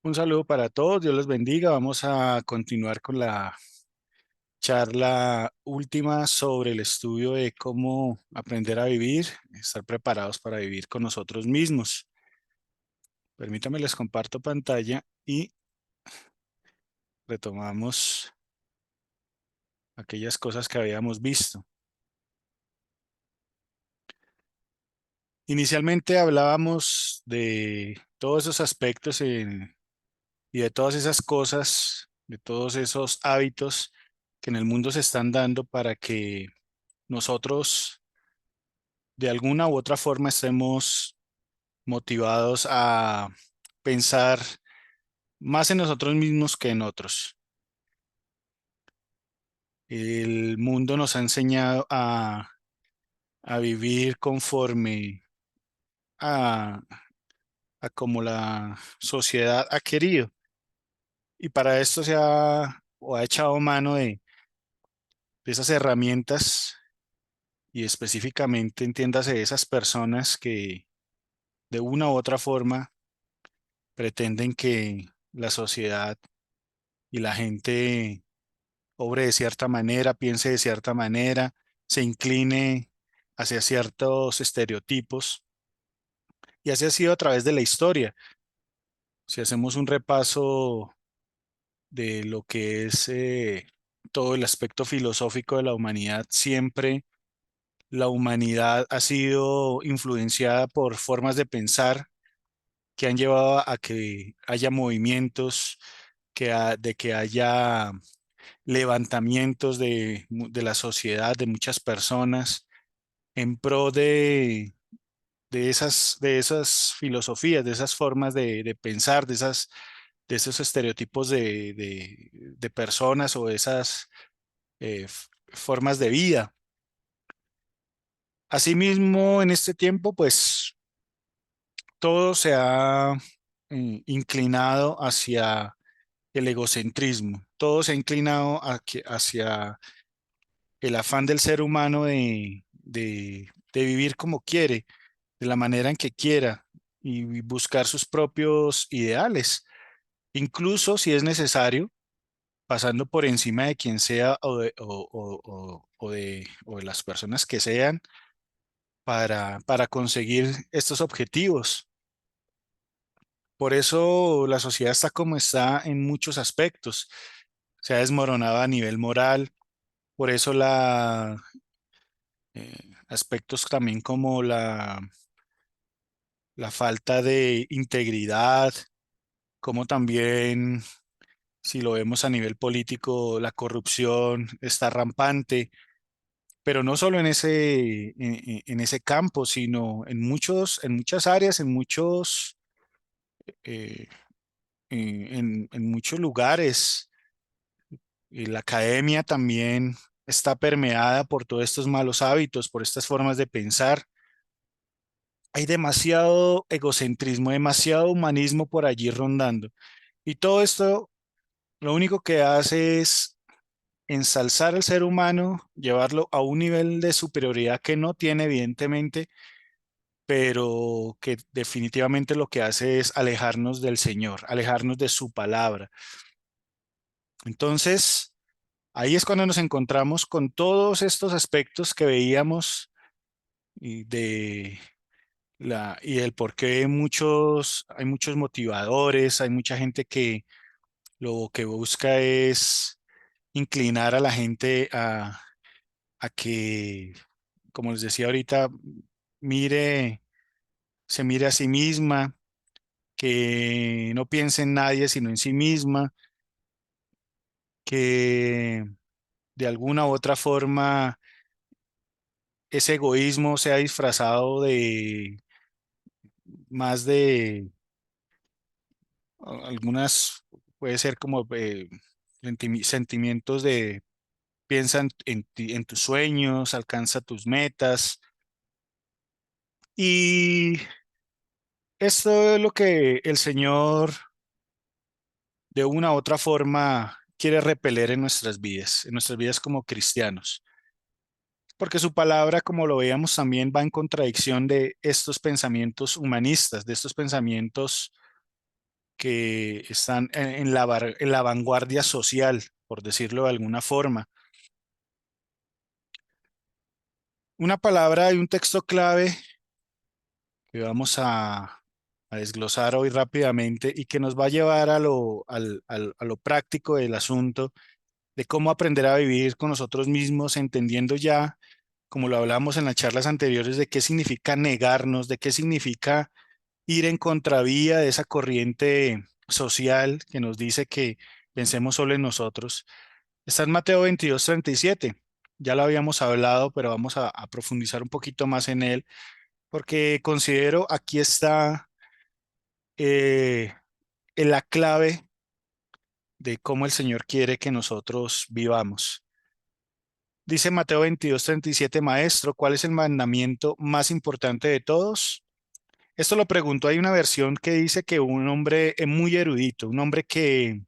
Un saludo para todos, Dios los bendiga. Vamos a continuar con la charla última sobre el estudio de cómo aprender a vivir, estar preparados para vivir con nosotros mismos. Permítanme, les comparto pantalla y retomamos aquellas cosas que habíamos visto. Inicialmente hablábamos de todos esos aspectos y de todas esas cosas, de todos esos hábitos que en el mundo se están dando para que nosotros de alguna u otra forma estemos motivados a pensar más en nosotros mismos que en otros. El mundo nos ha enseñado a vivir conforme a, a como la sociedad ha querido. Y para esto se ha, o ha echado mano de esas herramientas y específicamente, entiéndase, de esas personas que de una u otra forma pretenden que la sociedad y la gente obre de cierta manera, piense de cierta manera, se incline hacia ciertos estereotipos. Y así ha sido a través de la historia. Si hacemos un repaso de lo que es todo el aspecto filosófico de la humanidad, siempre la humanidad ha sido influenciada por formas de pensar que han llevado a que haya movimientos, de que haya levantamientos de la sociedad, de muchas personas, en pro de esas filosofías, de esas formas de pensar, de esos estereotipos de personas o de esas formas de vida. Asimismo, en este tiempo, pues todo se ha inclinado hacia el egocentrismo, todo se ha inclinado hacia el afán del ser humano de vivir como quiere, de la manera en que quiera y buscar sus propios ideales, incluso si es necesario, pasando por encima de quien sea o de las personas que sean para conseguir estos objetivos. Por eso la sociedad está como está en muchos aspectos. Se ha desmoronado a nivel moral, por eso aspectos también como la falta de integridad, como también, si lo vemos a nivel político, la corrupción está rampante, pero no solo en ese campo, sino en muchas áreas, eh, en muchos lugares. Y la academia también está permeada por todos estos malos hábitos, por estas formas de pensar. Hay demasiado egocentrismo, demasiado humanismo por allí rondando. Y todo esto lo único que hace es ensalzar al ser humano, llevarlo a un nivel de superioridad que no tiene, evidentemente, pero que definitivamente lo que hace es alejarnos del Señor, alejarnos de su palabra. Entonces, ahí es cuando nos encontramos con todos estos aspectos que veíamos y y del por qué hay muchos motivadores, hay mucha gente que lo que busca es inclinar a la gente a que, como les decía ahorita, mire, se mire a sí misma, que no piense en nadie sino en sí misma, que de alguna u otra forma ese egoísmo sea disfrazado de más de algunas, puede ser como sentimientos de piensa en en tus sueños, alcanza tus metas. Y esto es lo que el Señor de una u otra forma quiere repeler en nuestras vidas como cristianos. Porque su palabra, como lo veíamos, también va en contradicción de estos pensamientos humanistas, de estos pensamientos que están en la vanguardia social, por decirlo de alguna forma. Una palabra y un texto clave que vamos a desglosar hoy rápidamente y que nos va a llevar a lo práctico del asunto, de cómo aprender a vivir con nosotros mismos, entendiendo ya, como lo hablamos en las charlas anteriores, de qué significa negarnos, de qué significa ir en contravía de esa corriente social que nos dice que pensemos solo en nosotros. Está en Mateo 22:37. Ya lo habíamos hablado, pero vamos a profundizar un poquito más en él, porque considero aquí está eh, en la clave de cómo el Señor quiere que nosotros vivamos. Dice Mateo 22:37, Maestro, ¿cuál es el mandamiento más importante de todos? Esto lo preguntó, hay una versión que dice que un hombre muy erudito, un hombre que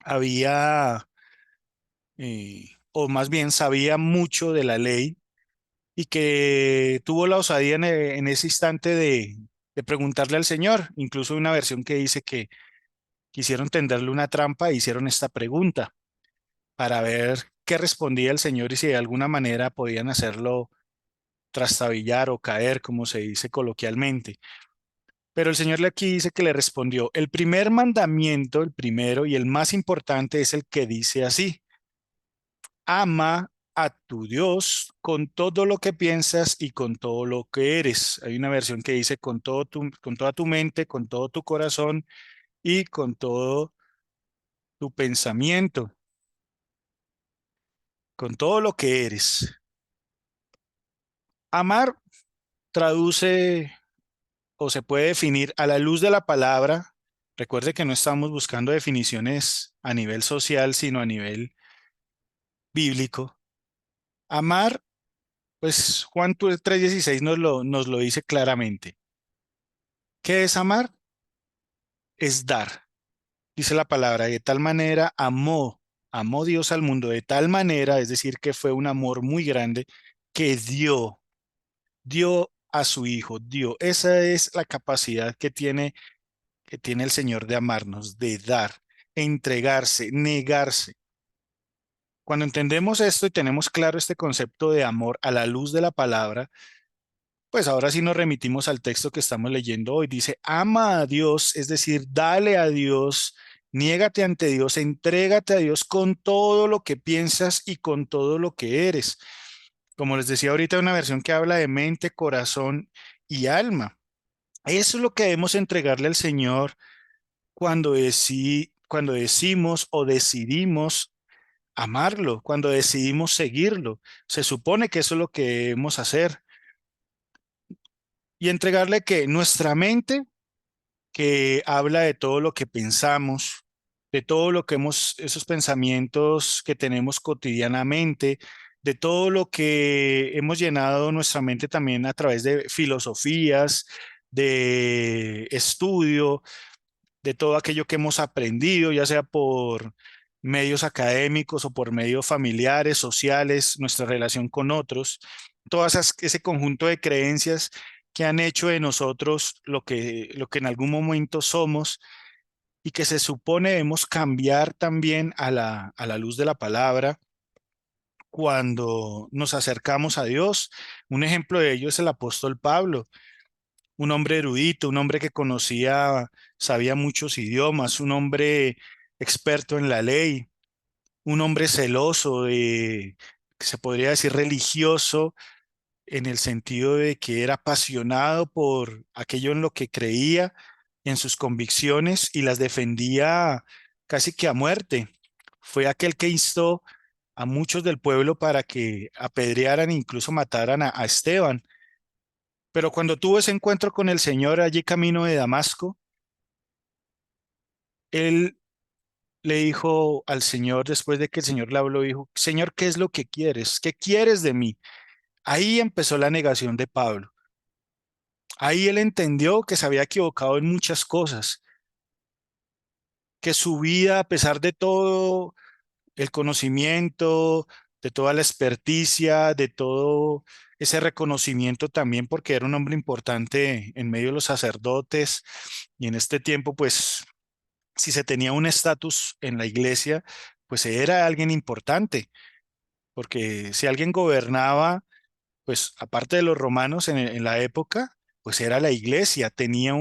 había, o más bien sabía mucho de la ley y que tuvo la osadía en ese instante de preguntarle al Señor. Incluso hay una versión que dice que quisieron tenderle una trampa e hicieron esta pregunta para ver qué respondía el Señor y si de alguna manera podían hacerlo trastabillar o caer, como se dice coloquialmente. Pero el Señor aquí dice que le respondió, el primer mandamiento, el primero y el más importante es el que dice así, ama a tu Dios con todo lo que piensas y con todo lo que eres. Hay una versión que dice con toda tu mente, con todo tu corazón y con todo tu pensamiento, con todo lo que eres. Amar traduce o se puede definir a la luz de la palabra. Recuerde que no estamos buscando definiciones a nivel social, sino a nivel bíblico. Amar, pues Juan 3:16 nos lo dice claramente. ¿Qué es amar? Es dar. Dice la palabra, de tal manera amó Dios al mundo, de tal manera, es decir, que fue un amor muy grande, que dio a su Hijo, dio. Esa es la capacidad que tiene el Señor de amarnos, de dar, entregarse, negarse. Cuando entendemos esto y tenemos claro este concepto de amor a la luz de la palabra, pues ahora sí nos remitimos al texto que estamos leyendo hoy. Dice, ama a Dios, es decir, dale a Dios, niégate ante Dios, entrégate a Dios con todo lo que piensas y con todo lo que eres. Como les decía ahorita, una versión que habla de mente, corazón y alma. Eso es lo que debemos entregarle al Señor cuando decimos o decidimos amarlo, cuando decidimos seguirlo. Se supone que eso es lo que debemos hacer y entregarle que nuestra mente, que habla de todo lo que pensamos, de todo lo que esos pensamientos que tenemos cotidianamente, de todo lo que hemos llenado nuestra mente también a través de filosofías, de estudio, de todo aquello que hemos aprendido, ya sea por medios académicos o por medios familiares, sociales, nuestra relación con otros, ese conjunto de creencias que han hecho de nosotros lo que en algún momento somos y que se supone debemos cambiar también a la luz de la palabra cuando nos acercamos a Dios. Un ejemplo de ello es el apóstol Pablo, un hombre erudito, un hombre que sabía muchos idiomas, un hombre experto en la ley, un hombre celoso, que se podría decir religioso, en el sentido de que era apasionado por aquello en lo que creía, en sus convicciones y las defendía casi que a muerte. Fue aquel que instó a muchos del pueblo para que apedrearan e incluso mataran a Esteban. Pero cuando tuvo ese encuentro con el Señor allí camino de Damasco, él le dijo al Señor, después de que el Señor le habló, dijo, Señor, ¿qué es lo que quieres? ¿Qué quieres de mí? Ahí empezó la negación de Pablo. Ahí él entendió que se había equivocado en muchas cosas, que su vida, a pesar de todo el conocimiento, de toda la experticia, de todo ese reconocimiento también, porque era un hombre importante en medio de los sacerdotes y en este tiempo, pues si se tenía un estatus en la iglesia, pues era alguien importante, porque si alguien gobernaba, pues aparte de los romanos en la época, pues era la iglesia, tenía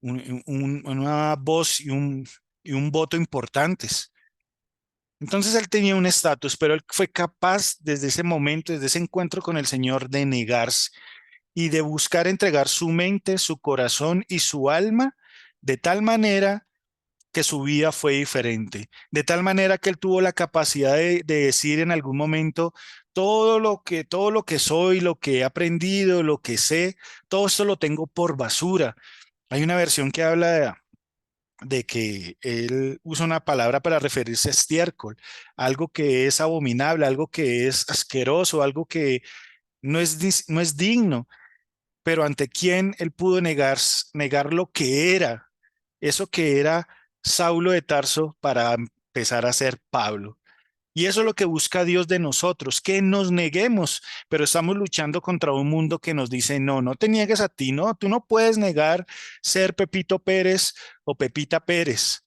una voz y un voto importantes. Entonces él tenía un estatus, pero él fue capaz desde ese momento, desde ese encuentro con el Señor, de negarse y de buscar entregar su mente, su corazón y su alma de tal manera que su vida fue diferente, de tal manera que él tuvo la capacidad de decir en algún momento, todo lo que soy, lo que he aprendido, lo que sé, todo esto lo tengo por basura. Hay una versión que habla de que él usa una palabra para referirse a estiércol, algo que es abominable, algo que es asqueroso, algo que no es digno, pero ante quién él pudo negar lo que era, eso que era Saulo de Tarso para empezar a ser Pablo. Y eso es lo que busca Dios de nosotros, que nos neguemos, pero estamos luchando contra un mundo que nos dice, no, no te niegues a ti, no, tú no puedes negar ser Pepito Pérez o Pepita Pérez.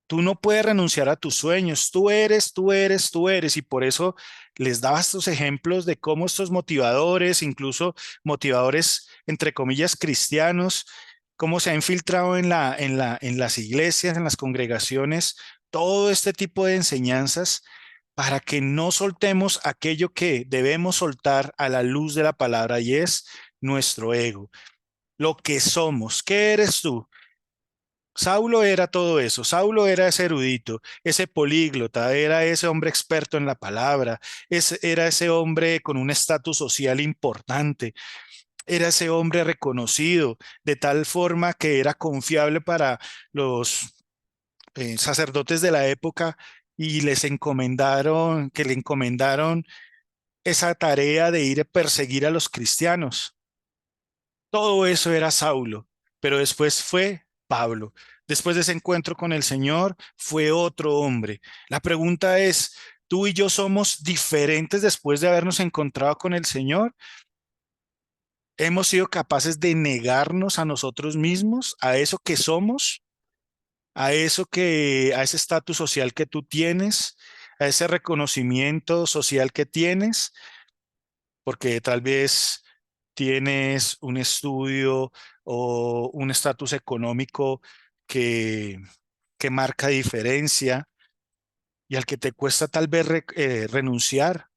Tú no puedes renunciar a tus sueños, tú eres, tú eres, tú eres. Y por eso les daba estos ejemplos de cómo estos motivadores, incluso motivadores entre comillas cristianos, cómo se ha infiltrado en las iglesias, en las congregaciones, todo este tipo de enseñanzas para que no soltemos aquello que debemos soltar a la luz de la palabra y es nuestro ego, lo que somos. ¿Qué eres tú? Saulo era todo eso, Saulo era ese erudito, ese políglota, era ese hombre experto en la palabra, era ese hombre con un estatus social importante, era ese hombre reconocido de tal forma que era confiable para los sacerdotes de la época y que le encomendaron esa tarea de ir a perseguir a los cristianos. Todo eso era Saulo, pero después fue Pablo. Después de ese encuentro con el Señor, fue otro hombre. La pregunta es, ¿tú y yo somos diferentes después de habernos encontrado con el Señor? ¿Hemos sido capaces de negarnos a nosotros mismos, a eso que somos, a ese estatus social que tú tienes, a ese reconocimiento social que tienes? Porque tal vez tienes un estudio o un estatus económico que, que marca diferencia y al que te cuesta tal vez renunciar.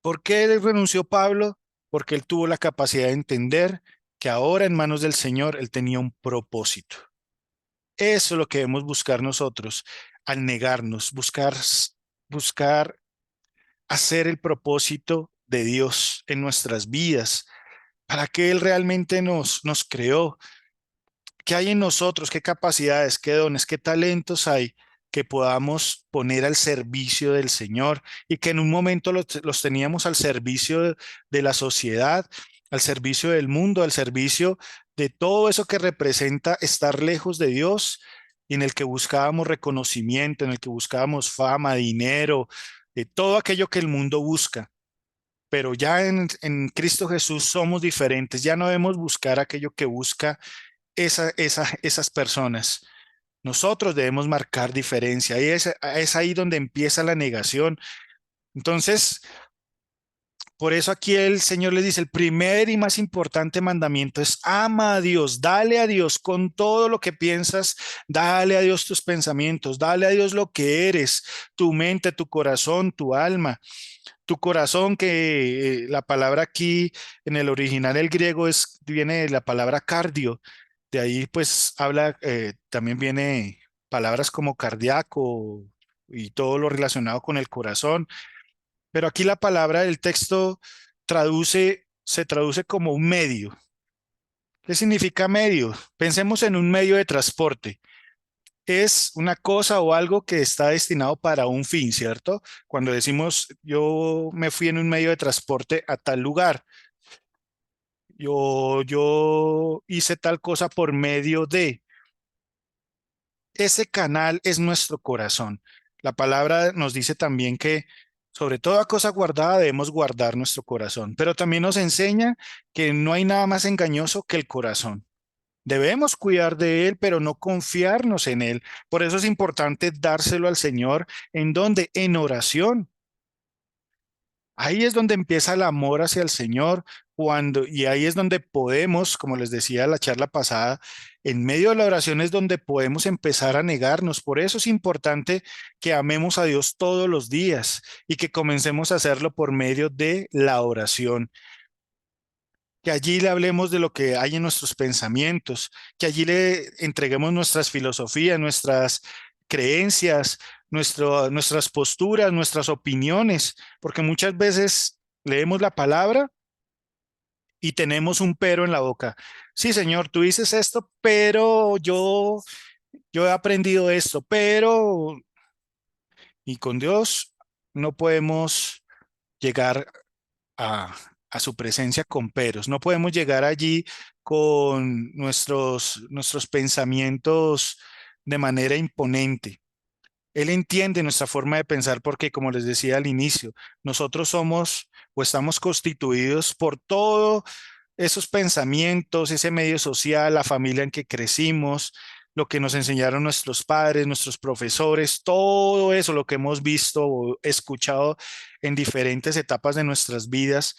¿Por qué renunció Pablo? Porque él tuvo la capacidad de entender que ahora en manos del Señor él tenía un propósito. Eso es lo que debemos buscar nosotros al negarnos, buscar hacer el propósito de Dios en nuestras vidas. ¿Para qué Él realmente nos creó? ¿Qué hay en nosotros? ¿Qué capacidades, qué dones, qué talentos hay que podamos poner al servicio del Señor y que en un momento los teníamos al servicio de la sociedad, al servicio del mundo, al servicio de todo eso que representa estar lejos de Dios y en el que buscábamos reconocimiento, en el que buscábamos fama, dinero, de todo aquello que el mundo busca? Pero ya en Cristo Jesús somos diferentes, ya no debemos buscar aquello que busca esas personas. Nosotros debemos marcar diferencia y es ahí donde empieza la negación. Entonces, por eso aquí el Señor les dice, el primer y más importante mandamiento es ama a Dios, dale a Dios con todo lo que piensas, dale a Dios tus pensamientos, dale a Dios lo que eres, tu mente, tu corazón, tu alma. Tu corazón, que la palabra aquí en el original el griego viene de la palabra cardio, de ahí pues habla, también viene palabras como cardíaco y todo lo relacionado con el corazón, pero aquí la palabra del texto se traduce como un medio. ¿Qué significa medio? Pensemos en un medio de transporte. Es una cosa o algo que está destinado para un fin, ¿cierto? Cuando decimos yo me fui en un medio de transporte a tal lugar, yo hice tal cosa por medio de ese canal es nuestro corazón. La palabra nos dice también que sobre toda cosa guardada debemos guardar nuestro corazón, pero también nos enseña que no hay nada más engañoso que el corazón. Debemos cuidar de Él, pero no confiarnos en Él. Por eso es importante dárselo al Señor. ¿En donde En oración. Ahí es donde empieza el amor hacia el Señor, y ahí es donde podemos, como les decía en la charla pasada, en medio de la oración es donde podemos empezar a negarnos. Por eso es importante que amemos a Dios todos los días y que comencemos a hacerlo por medio de la oración, que allí le hablemos de lo que hay en nuestros pensamientos, que allí le entreguemos nuestras filosofías, nuestras creencias, nuestras posturas, nuestras opiniones, porque muchas veces leemos la palabra y tenemos un pero en la boca. Sí, Señor, tú dices esto, pero yo he aprendido esto, pero, y con Dios no podemos llegar a, a su presencia con peros. No podemos llegar allí con nuestros pensamientos de manera imponente. Él entiende nuestra forma de pensar porque, como les decía al inicio, nosotros somos o estamos constituidos por todo esos pensamientos, ese medio social, la familia en que crecimos, lo que nos enseñaron nuestros padres, nuestros profesores, todo eso, lo que hemos visto o escuchado en diferentes etapas de nuestras vidas,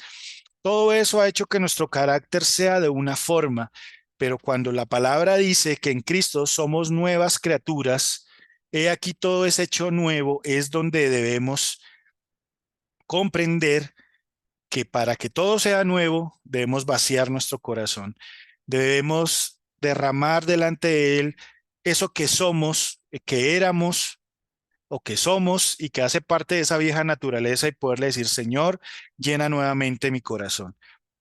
todo eso ha hecho que nuestro carácter sea de una forma, pero cuando la palabra dice que en Cristo somos nuevas criaturas, he aquí todo es hecho nuevo, es donde debemos comprender que para que todo sea nuevo, debemos vaciar nuestro corazón. Debemos derramar delante de Él eso que somos, que éramos o que somos y que hace parte de esa vieja naturaleza y poderle decir, Señor, llena nuevamente mi corazón.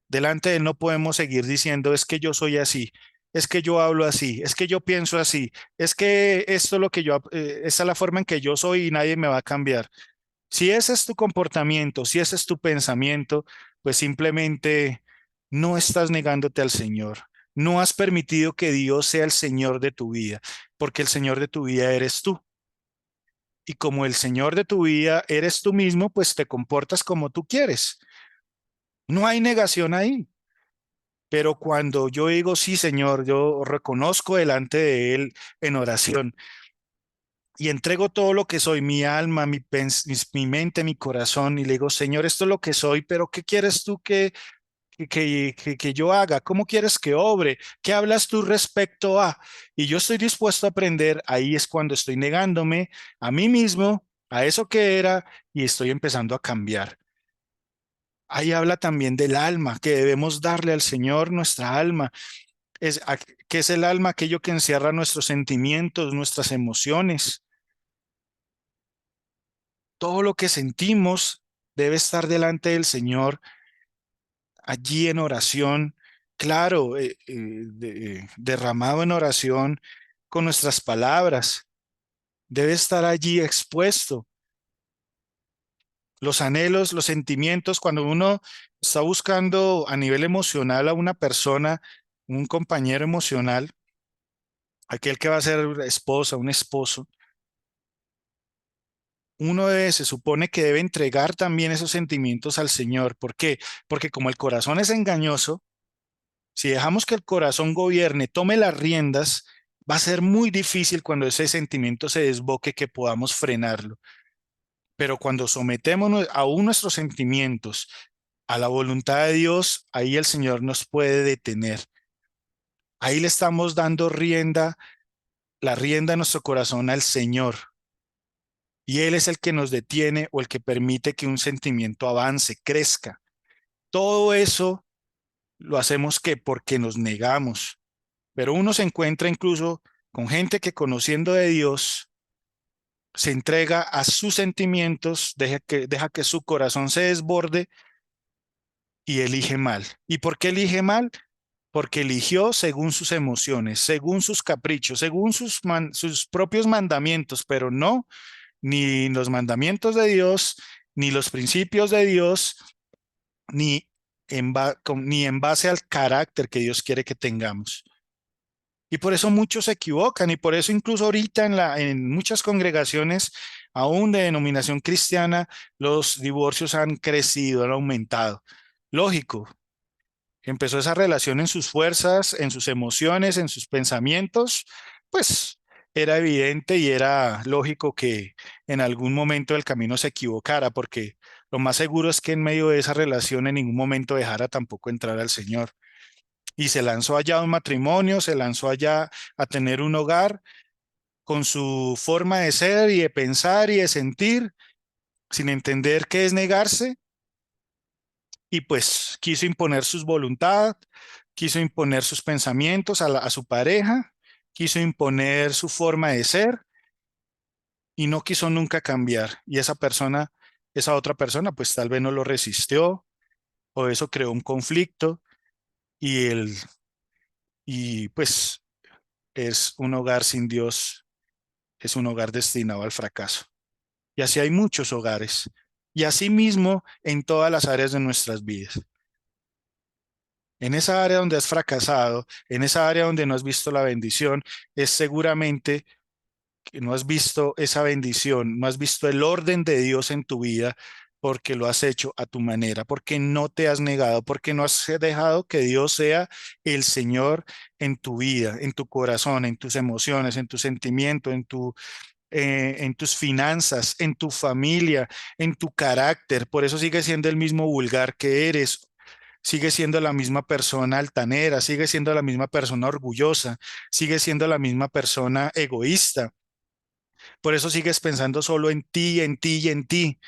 Delante de Él no podemos seguir diciendo, es que yo soy así, es que yo hablo así, es que yo pienso así, es que esto es lo que esta es la forma en que yo soy y nadie me va a cambiar. Si ese es tu comportamiento, si ese es tu pensamiento, pues simplemente no estás negándote al Señor. No has permitido que Dios sea el Señor de tu vida, porque el Señor de tu vida eres tú. Y como el Señor de tu vida eres tú mismo, pues te comportas como tú quieres. No hay negación ahí. Pero cuando yo digo, sí, Señor, yo reconozco delante de Él en oración y entrego todo lo que soy, mi alma, mi mente, mi corazón, y le digo, Señor, esto es lo que soy, pero ¿qué quieres tú que yo haga? ¿Cómo quieres que obre? ¿Qué hablas tú respecto a? Y yo estoy dispuesto a aprender, ahí es cuando estoy negándome a mí mismo, a eso que era, y estoy empezando a cambiar. Ahí habla también del alma, que debemos darle al Señor nuestra alma. ¿Qué es el alma? Aquello que encierra nuestros sentimientos, nuestras emociones. Todo lo que sentimos debe estar delante del Señor, allí en oración, claro, derramado en oración con nuestras palabras. Debe estar allí expuesto. Los anhelos, los sentimientos, cuando uno está buscando a nivel emocional a una persona, un compañero emocional, aquel que va a ser esposa, un esposo, se supone que debe entregar también esos sentimientos al Señor. ¿Por qué? Porque como el corazón es engañoso, si dejamos que el corazón gobierne, tome las riendas, va a ser muy difícil cuando ese sentimiento se desboque que podamos frenarlo. Pero cuando sometemos aún nuestros sentimientos a la voluntad de Dios, ahí el Señor nos puede detener. Ahí le estamos dando la rienda de nuestro corazón al Señor. Y Él es el que nos detiene o el que permite que un sentimiento avance, crezca. Todo eso lo hacemos que porque nos negamos. Pero uno se encuentra incluso con gente que conociendo de Dios se entrega a sus sentimientos, deja que su corazón se desborde y elige mal. ¿Y por qué elige mal? Porque eligió según sus emociones, según sus caprichos, según sus propios mandamientos, pero no ni los mandamientos de Dios, ni los principios de Dios, ni ni en base al carácter que Dios quiere que tengamos. Y por eso muchos se equivocan y por eso incluso ahorita en muchas congregaciones, aún de denominación cristiana, los divorcios han crecido, han aumentado. Lógico, empezó esa relación en sus fuerzas, en sus emociones, en sus pensamientos, pues era evidente y era lógico que en algún momento del camino se equivocara, porque lo más seguro es que en medio de esa relación en ningún momento dejara tampoco entrar al Señor. Y se lanzó allá a un matrimonio, se lanzó allá a tener un hogar con su forma de ser y de pensar y de sentir, sin entender qué es negarse, y pues quiso imponer su voluntad, quiso imponer sus pensamientos a su pareja, quiso imponer su forma de ser y no quiso nunca cambiar. Y esa persona, esa otra persona, pues tal vez no lo resistió o eso creó un conflicto y y pues es un hogar sin Dios, es un hogar destinado al fracaso. Y así hay muchos hogares. Y así mismo en todas las áreas de nuestras vidas. En esa área donde has fracasado, en esa área donde no has visto la bendición, es seguramente que no has visto esa bendición, no has visto el orden de Dios en tu vida porque lo has hecho a tu manera, porque no te has negado, porque no has dejado que Dios sea el Señor en tu vida, en tu corazón, en tus emociones, en tu sentimiento, en tus finanzas, en tu familia, en tu carácter. Por eso sigue siendo el mismo vulgar que eres. Sigue siendo la misma persona altanera, sigue siendo la misma persona orgullosa, sigue siendo la misma persona egoísta. Por eso sigues pensando solo en ti, en ti y en ti.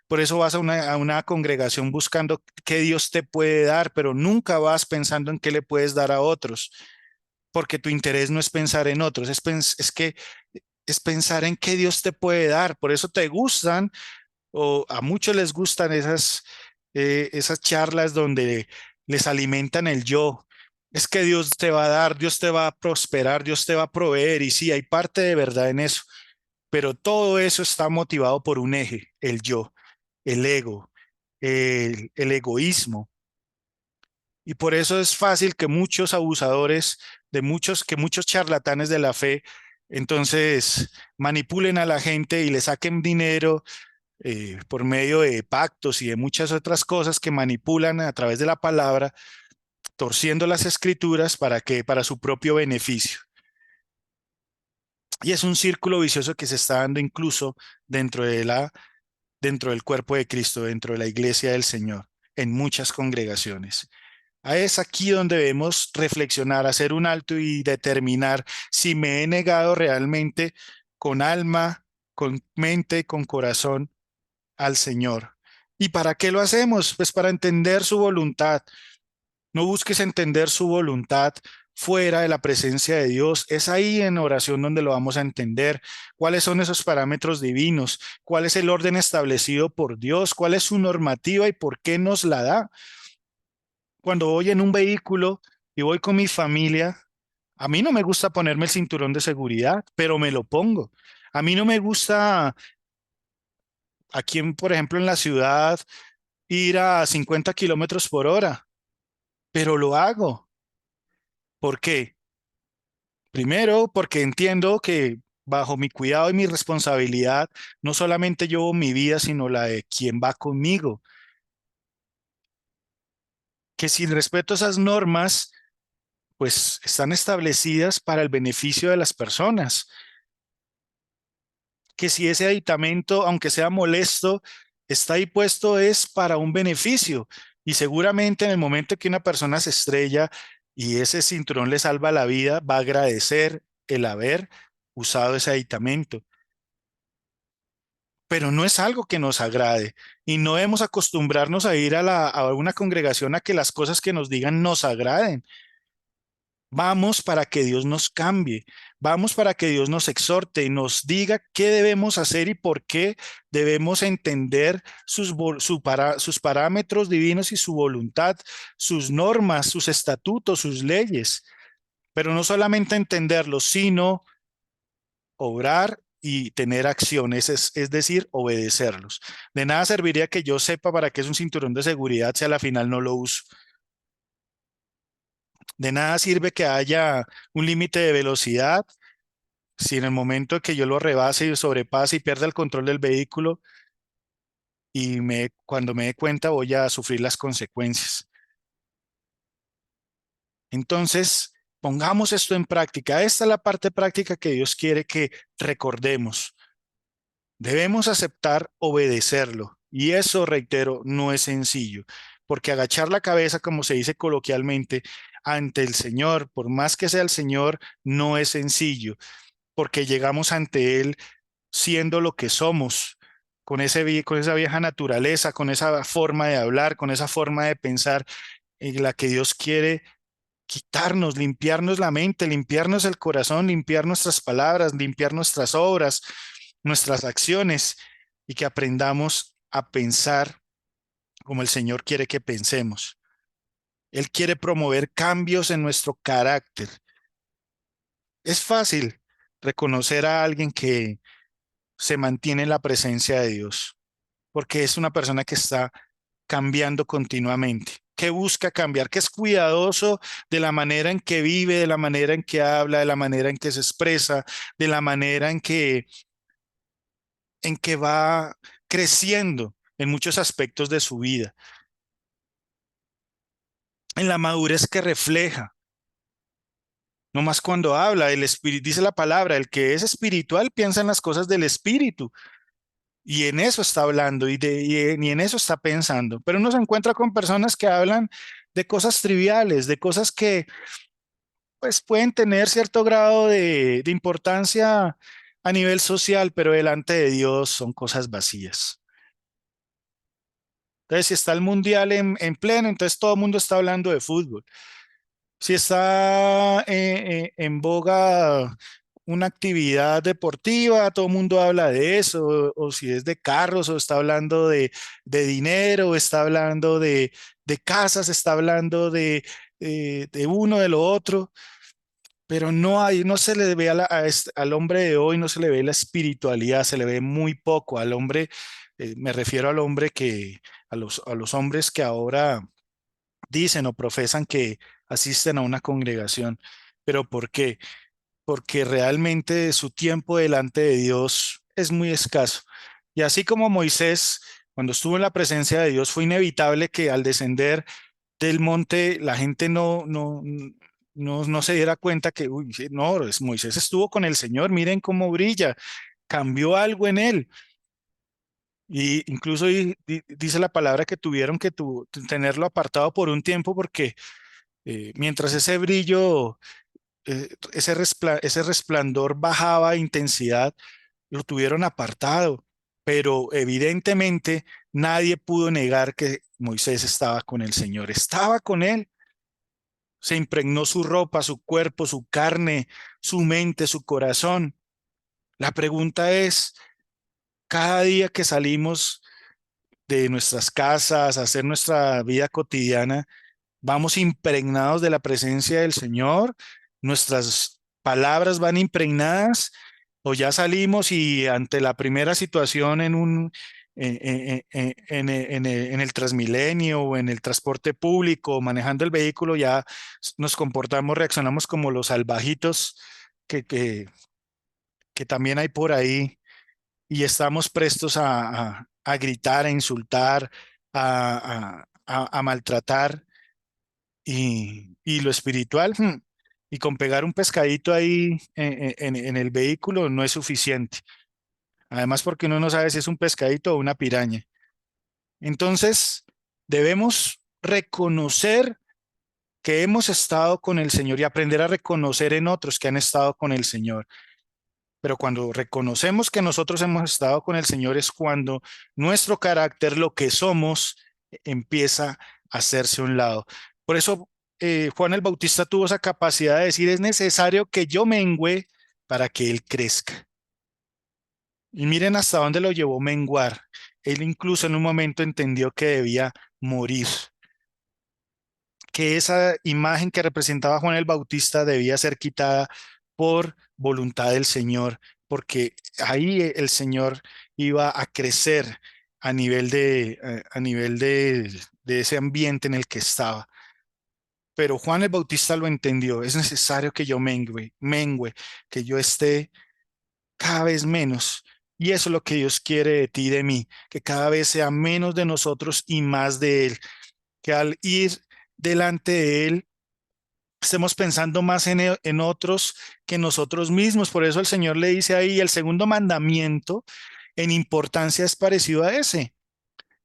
Por eso vas a a una congregación buscando qué Dios te puede dar, pero nunca vas pensando en qué le puedes dar a otros, porque tu interés no es pensar en otros, es que es pensar en qué Dios te puede dar. Por eso te gustan o a muchos les gustan esas charlas donde les alimentan el yo. Es que Dios te va a dar, Dios te va a prosperar, Dios te va a proveer. Y sí, hay parte de verdad en eso, pero todo eso está motivado por un eje, el yo, el ego, el egoísmo. Y por eso es fácil que muchos abusadores, que muchos charlatanes de la fe, entonces manipulen a la gente y le saquen dinero por medio de pactos y de muchas otras cosas que manipulan a través de la palabra, torciendo las escrituras para su propio beneficio. Y es un círculo vicioso que se está dando incluso dentro dentro del cuerpo de Cristo, dentro de la iglesia del Señor, en muchas congregaciones. Es aquí donde debemos reflexionar, hacer un alto y determinar si me he negado realmente con alma, con mente, con corazón al Señor. ¿Y para qué lo hacemos? Pues para entender su voluntad. No busques entender su voluntad fuera de la presencia de Dios. Es ahí en oración donde lo vamos a entender. ¿Cuáles son esos parámetros divinos? ¿Cuál es el orden establecido por Dios? ¿Cuál es su normativa y por qué nos la da? Cuando voy en un vehículo y voy con mi familia, a mí no me gusta ponerme el cinturón de seguridad, pero me lo pongo. A mí no me gusta aquí, por ejemplo, en la ciudad, ir a 50 kilómetros por hora, pero lo hago. ¿Por qué? Primero, porque entiendo que bajo mi cuidado y mi responsabilidad, no solamente llevo mi vida, sino la de quien va conmigo. Que si respeto esas normas, pues están establecidas para el beneficio de las personas. Que si ese aditamento, aunque sea molesto, está ahí puesto es para un beneficio. Y seguramente en el momento que una persona se estrella y ese cinturón le salva la vida, va a agradecer el haber usado ese aditamento. Pero no es algo que nos agrade y no debemos acostumbrarnos a ir a a una congregación a que las cosas que nos digan nos agraden. Vamos para que Dios nos cambie, vamos para que Dios nos exhorte y nos diga qué debemos hacer y por qué debemos entender sus parámetros divinos y su voluntad, sus normas, sus estatutos, sus leyes. Pero no solamente entenderlos, sino obrar y tener acciones, es decir, obedecerlos. De nada serviría que yo sepa para qué es un cinturón de seguridad si a la final no lo uso. De nada sirve que haya un límite de velocidad si en el momento que yo lo rebase y sobrepase y pierda el control del vehículo y cuando me dé cuenta voy a sufrir las consecuencias. Entonces, pongamos esto en práctica. Esta es la parte práctica que Dios quiere que recordemos. Debemos aceptar obedecerlo. Y eso, reitero, no es sencillo, porque agachar la cabeza, como se dice coloquialmente, ante el Señor, por más que sea el Señor, no es sencillo, porque llegamos ante Él siendo lo que somos, con esa vieja naturaleza, con esa forma de hablar, con esa forma de pensar, en la que Dios quiere quitarnos, limpiarnos la mente, limpiarnos el corazón, limpiar nuestras palabras, limpiar nuestras obras, nuestras acciones y que aprendamos a pensar como el Señor quiere que pensemos. Él quiere promover cambios en nuestro carácter. Es fácil reconocer a alguien que se mantiene en la presencia de Dios, porque es una persona que está cambiando continuamente, que busca cambiar, que es cuidadoso de la manera en que vive, de la manera en que habla, de la manera en que se expresa, de la manera en que va creciendo en muchos aspectos de su vida, en la madurez que refleja. No más cuando habla, el espíritu, dice la palabra, el que es espiritual piensa en las cosas del espíritu y en eso está hablando y en eso está pensando. Pero uno se encuentra con personas que hablan de cosas triviales, de cosas que pues pueden tener cierto grado de importancia a nivel social, pero delante de Dios son cosas vacías. Entonces, si está el mundial en pleno, entonces todo el mundo está hablando de fútbol. Si está en boga una actividad deportiva, todo el mundo habla de eso, o si es de carros, o está hablando de dinero, o está hablando de casas, está hablando de uno, de lo otro, pero no hay, no se le ve al hombre de hoy, no se le ve la espiritualidad, se le ve muy poco al hombre, me refiero al hombre a los hombres que ahora dicen o profesan que asisten a una congregación. ¿Pero por qué? Porque realmente su tiempo delante de Dios es muy escaso. Y así como Moisés, cuando estuvo en la presencia de Dios, fue inevitable que al descender del monte la gente no se diera cuenta que, uy, sí, no, Moisés estuvo con el Señor, miren cómo brilla, cambió algo en él. Y incluso dice la palabra que tuvieron que tenerlo apartado por un tiempo porque mientras ese brillo, ese resplandor bajaba de intensidad, lo tuvieron apartado, pero evidentemente nadie pudo negar que Moisés estaba con el Señor, estaba con él, se impregnó su ropa, su cuerpo, su carne, su mente, su corazón. La pregunta es, cada día que salimos de nuestras casas a hacer nuestra vida cotidiana, vamos impregnados de la presencia del Señor, nuestras palabras van impregnadas, o ya salimos y ante la primera situación en el Transmilenio o en el transporte público, manejando el vehículo, ya nos comportamos, reaccionamos como los salvajitos que, que, que también hay por ahí y estamos prestos a gritar, a insultar, a maltratar y lo espiritual, y con pegar un pescadito ahí en el vehículo no es suficiente. Además, porque uno no sabe si es un pescadito o una piraña. Entonces, debemos reconocer que hemos estado con el Señor y aprender a reconocer en otros que han estado con el Señor. Pero cuando reconocemos que nosotros hemos estado con el Señor es cuando nuestro carácter, lo que somos, empieza a hacerse a un lado. Por eso Juan el Bautista tuvo esa capacidad de decir, es necesario que yo mengüe para que Él crezca. Y miren hasta dónde lo llevó menguar. Él incluso en un momento entendió que debía morir, que esa imagen que representaba a Juan el Bautista debía ser quitada por voluntad del Señor, porque ahí el Señor iba a crecer a nivel de ese ambiente en el que estaba. Pero Juan el Bautista lo entendió, es necesario que yo mengüe, que yo esté cada vez menos. Y eso es lo que Dios quiere de ti y de mí, que cada vez sea menos de nosotros y más de Él, que al ir delante de Él estemos pensando más en otros que en nosotros mismos. Por eso el Señor le dice ahí, el segundo mandamiento en importancia es parecido a ese.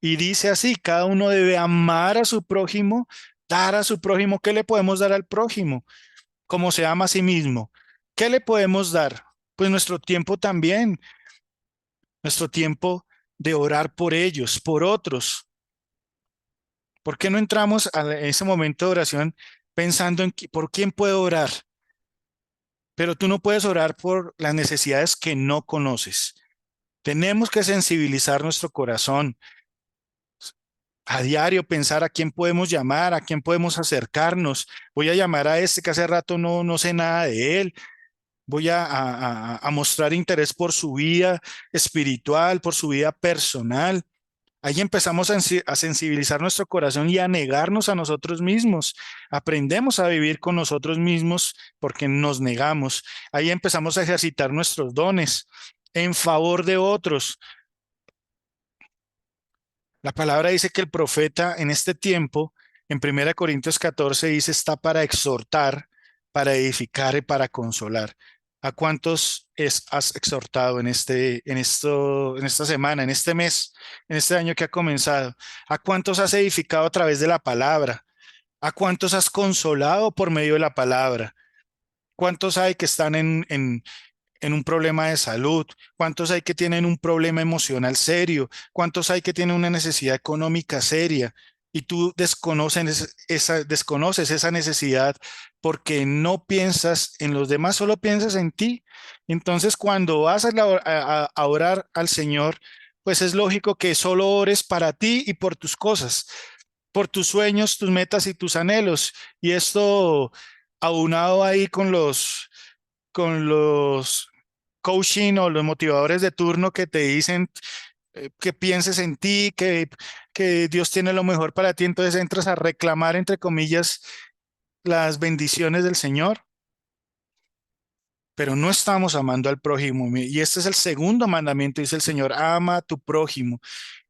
Y dice así, cada uno debe amar a su prójimo, dar a su prójimo. ¿Qué le podemos dar al prójimo? Como se ama a sí mismo. ¿Qué le podemos dar? Pues nuestro tiempo también, nuestro tiempo de orar por ellos, por otros. ¿Por qué no entramos a ese momento de oración pensando en por quién puedo orar? Pero tú no puedes orar por las necesidades que no conoces. Tenemos que sensibilizar nuestro corazón a diario, pensar a quién podemos llamar, a quién podemos acercarnos. Voy a llamar a este que hace rato no sé nada de él. Voy a mostrar interés por su vida espiritual, por su vida personal. Ahí empezamos a sensibilizar nuestro corazón y a negarnos a nosotros mismos. Aprendemos a vivir con nosotros mismos porque nos negamos. Ahí empezamos a ejercitar nuestros dones en favor de otros. La palabra dice que el profeta en este tiempo, en 1 Corintios 14 dice, está para exhortar, para edificar y para consolar. ¿A cuántos has exhortado en esta semana, en este mes, en este año que ha comenzado? ¿A cuántos has edificado a través de la palabra? ¿A cuántos has consolado por medio de la palabra? ¿Cuántos hay que están en un problema de salud? ¿Cuántos hay que tienen un problema emocional serio? ¿Cuántos hay que tienen una necesidad económica seria? Y tú desconoces esa necesidad porque no piensas en los demás, solo piensas en ti. Entonces, cuando vas a orar al Señor, pues es lógico que solo ores para ti y por tus cosas, por tus sueños, tus metas y tus anhelos. Y esto aunado ahí con los coaching o los motivadores de turno que te dicen que pienses en ti, que Dios tiene lo mejor para ti, entonces entras a reclamar, entre comillas, las bendiciones del Señor, pero no estamos amando al prójimo. Y este es el segundo mandamiento, dice el Señor, ama a tu prójimo.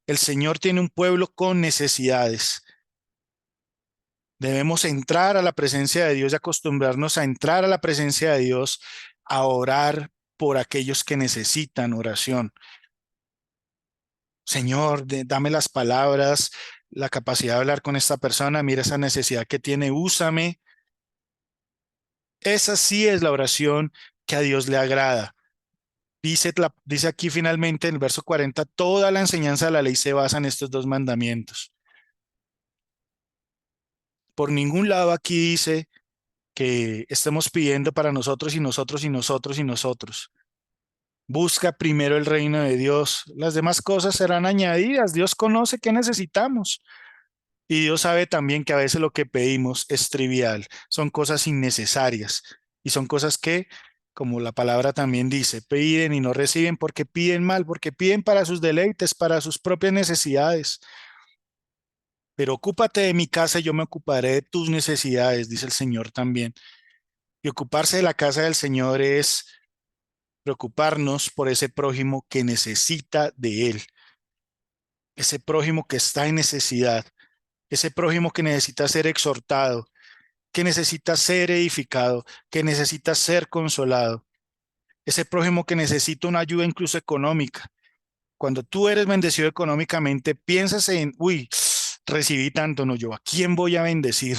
El Señor tiene un pueblo con necesidades. Debemos entrar a la presencia de Dios y acostumbrarnos a entrar a la presencia de Dios, a orar por aquellos que necesitan oración. Señor, dame las palabras, la capacidad de hablar con esta persona, mira esa necesidad que tiene, úsame. Esa sí es la oración que a Dios le agrada. Dice aquí finalmente en el verso 40, toda la enseñanza de la ley se basa en estos dos mandamientos. Por ningún lado aquí dice que estemos pidiendo para nosotros y nosotros y nosotros y nosotros. Busca primero el reino de Dios. Las demás cosas serán añadidas. Dios conoce qué necesitamos. Y Dios sabe también que a veces lo que pedimos es trivial, son cosas innecesarias y son cosas que, como la palabra también dice, piden y no reciben porque piden mal, porque piden para sus deleites, para sus propias necesidades. Pero ocúpate de mi casa y yo me ocuparé de tus necesidades, dice el Señor también. Y ocuparse de la casa del Señor es preocuparnos por ese prójimo que necesita de Él, ese prójimo que está en necesidad, ese prójimo que necesita ser exhortado, que necesita ser edificado, que necesita ser consolado, ese prójimo que necesita una ayuda incluso económica. Cuando tú eres bendecido económicamente, piensas en, uy, recibí tanto, no, yo, ¿a quién voy a bendecir?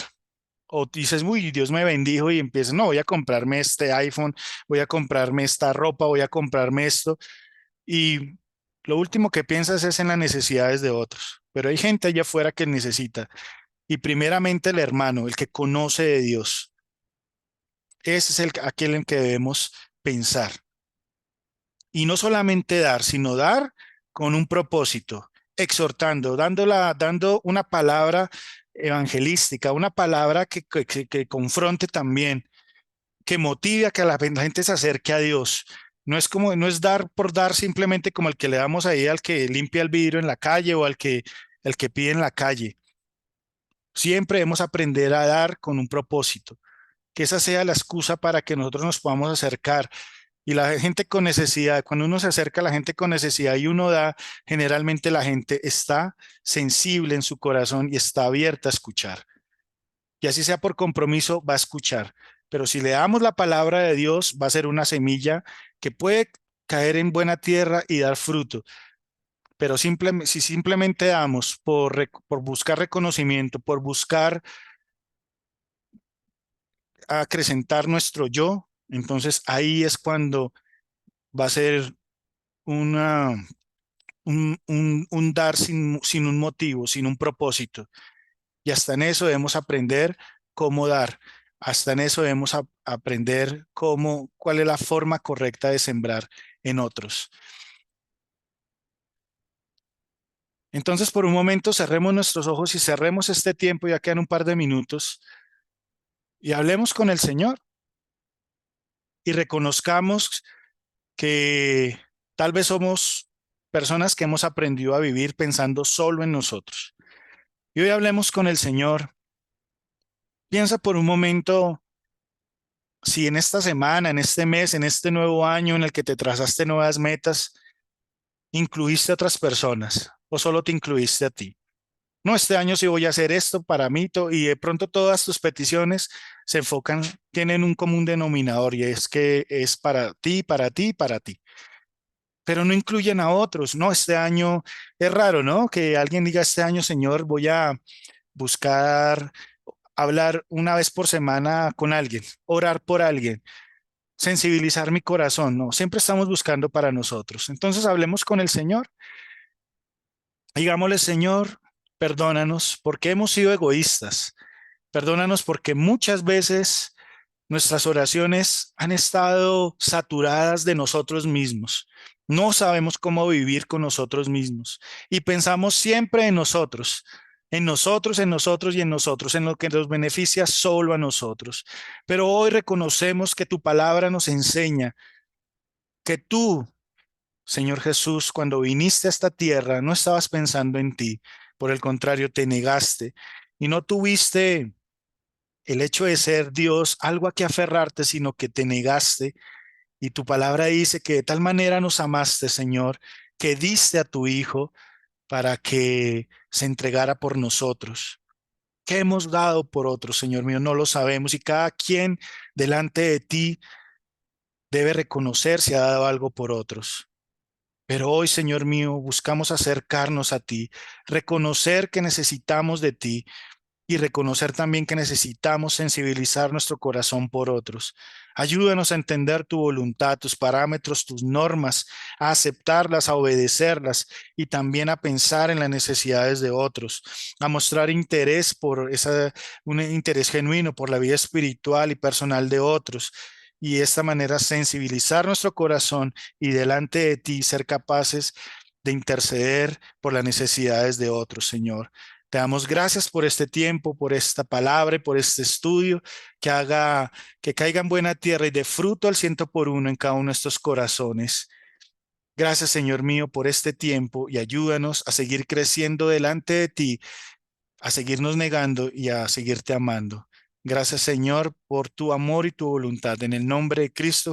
O dices, uy, Dios me bendijo y empiezas, no, voy a comprarme este iPhone, voy a comprarme esta ropa, voy a comprarme esto. Y lo último que piensas es en las necesidades de otros. Pero hay gente allá afuera que necesita. Y primeramente el hermano, el que conoce de Dios. Ese es aquel en que debemos pensar. Y no solamente dar, sino dar con un propósito, exhortando, dando una palabra evangelística, una palabra que confronte también, que motive a que la gente se acerque a Dios. No es dar por dar simplemente como el que le damos ahí al que limpia el vidrio en la calle o el que pide en la calle. Siempre debemos aprender a dar con un propósito, que esa sea la excusa para que nosotros nos podamos acercar. Y la gente con necesidad, cuando uno se acerca a la gente con necesidad y uno da, generalmente la gente está sensible en su corazón y está abierta a escuchar. y así sea por compromiso, va a escuchar. Pero si le damos la palabra de Dios, va a ser una semilla que puede caer en buena tierra y dar fruto. Pero si simplemente damos por buscar reconocimiento, por buscar acrecentar nuestro yo, entonces ahí es cuando va a ser una, un dar sin un motivo, sin un propósito. Y hasta en eso debemos aprender cómo dar. Hasta en eso debemos aprender cuál es la forma correcta de sembrar en otros. Entonces, por un momento, cerremos nuestros ojos y cerremos este tiempo, ya quedan un par de minutos, y hablemos con el Señor y reconozcamos que tal vez somos personas que hemos aprendido a vivir pensando solo en nosotros. Y hoy hablemos con el Señor. Piensa por un momento si en esta semana, en este mes, en este nuevo año en el que te trazaste nuevas metas, incluiste a otras personas o solo te incluiste a ti. No, este año sí voy a hacer esto para mí y de pronto todas tus peticiones se enfocan, tienen un común denominador y es que es para ti, para ti, para ti. Pero no incluyen a otros. No, este año es raro, ¿no? Que alguien diga este año, Señor, voy a buscar hablar una vez por semana con alguien, orar por alguien, sensibilizar mi corazón. No, siempre estamos buscando para nosotros. Entonces hablemos con el Señor. Digámosle, Señor, perdónanos porque hemos sido egoístas. Perdónanos porque muchas veces nuestras oraciones han estado saturadas de nosotros mismos. No sabemos cómo vivir con nosotros mismos y pensamos siempre en nosotros, en nosotros, en nosotros y en nosotros, en lo que nos beneficia solo a nosotros. Pero hoy reconocemos que tu palabra nos enseña que tú, Señor Jesús, cuando viniste a esta tierra, no estabas pensando en ti. Por el contrario, te negaste y no tuviste el hecho de ser Dios algo a que aferrarte, sino que te negaste. Y tu palabra dice que de tal manera nos amaste, Señor, que diste a tu Hijo para que se entregara por nosotros. ¿Qué hemos dado por otros, Señor mío? No lo sabemos. Y cada quien delante de ti debe reconocer si ha dado algo por otros. Pero hoy, Señor mío, buscamos acercarnos a ti, reconocer que necesitamos de ti y reconocer también que necesitamos sensibilizar nuestro corazón por otros. Ayúdanos a entender tu voluntad, tus parámetros, tus normas, a aceptarlas, a obedecerlas y también a pensar en las necesidades de otros, a mostrar interés un interés genuino por la vida espiritual y personal de otros. Y de esta manera sensibilizar nuestro corazón y delante de ti ser capaces de interceder por las necesidades de otros, Señor. Te damos gracias por este tiempo, por esta palabra y por este estudio que caiga en buena tierra y dé fruto al 100 por 1 en cada uno de estos corazones. Gracias, Señor mío, por este tiempo y ayúdanos a seguir creciendo delante de ti, a seguirnos negando y a seguirte amando. Gracias, Señor, por tu amor y tu voluntad. En el nombre de Cristo.